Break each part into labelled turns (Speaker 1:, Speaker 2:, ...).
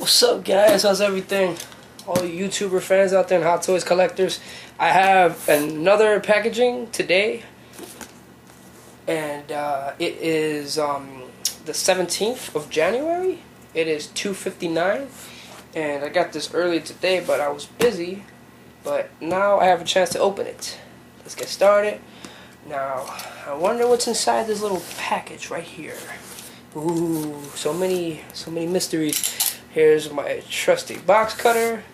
Speaker 1: What's up, guys? How's everything? All you YouTuber fans out there and Hot Toys collectors. I have another packaging today, and it is the 17th of January. It is 2:59, and I got this early today, but I was busy. But now I have a chance to open it. Let's get started. Now, I wonder what's inside this little package right here. Ooh, so many mysteries. Here's my trusty box cutter,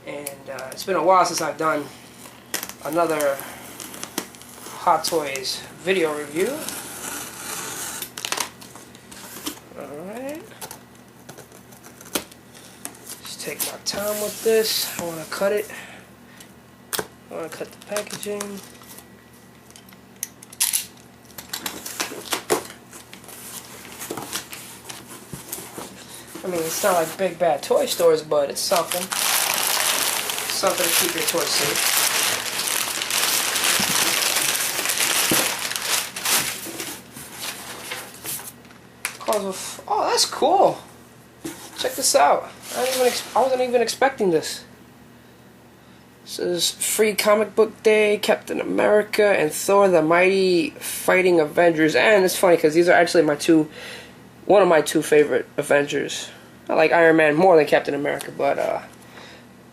Speaker 1: and it's been a while since I've done another Hot Toys video review. Alright, just take my time with this. I want to cut it. I want to cut the packaging. I mean, it's not like big bad toy stores, but it's something. Something to keep your toys safe. Oh, that's cool. Check this out. I wasn't even expecting this. This is Free Comic Book Day, Captain America, and Thor: The Mighty Fighting Avengers. And it's funny because these are actually one of my two favorite Avengers. I like Iron Man more than Captain America, but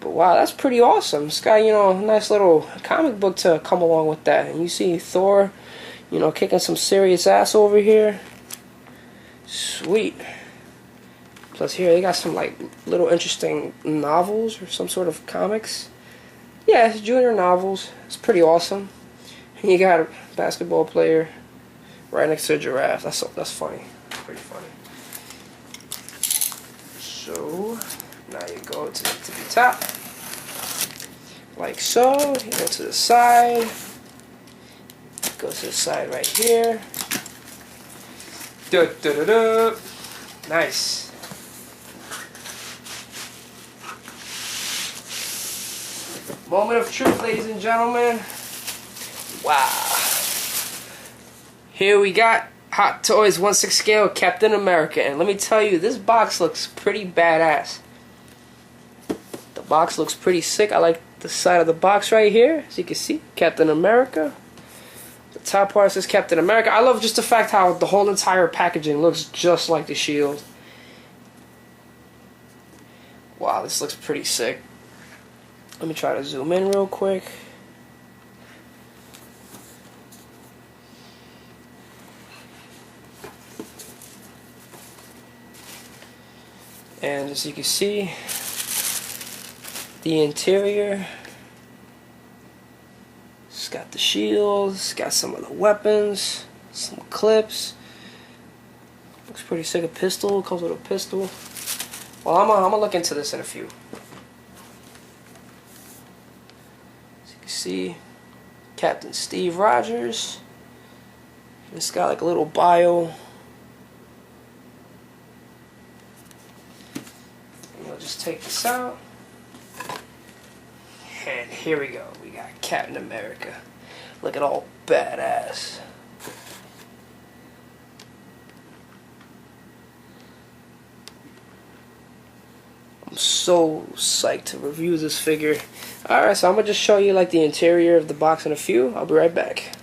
Speaker 1: wow, that's pretty awesome. It's got, a nice little comic book to come along with that. And you see Thor, kicking some serious ass over here. Sweet. Plus here they got some like little interesting novels or some sort of comics. Yeah, it's junior novels. It's pretty awesome. And you got a basketball player right next to a giraffe. That's funny. Pretty funny. So now you go to the top, like so. You go to the side. Go to the side right here. Nice. Moment of truth, ladies and gentlemen. Wow. Here we got Hot Toys 1/6 scale Captain America, and let me tell you, this box looks pretty badass. The box looks pretty sick. I like the side of the box right here, as you can see, Captain America. The top part says Captain America. I love just the fact how the whole entire packaging looks just like the shield. Wow, this looks pretty sick. Let me try to zoom in real quick. And as you can see, the interior, it's got the shields, it's got some of the weapons, some clips. Looks pretty sick. A pistol, comes with a pistol. Well, I'm gonna look into this in a few. As you can see, Captain Steve Rogers. It's got like a little bio. Just take this out, and here we go. We got Captain America, looking all badass. I'm so psyched to review this figure. Alright, so I'm gonna just show you like the interior of the box in a few. I'll be right back.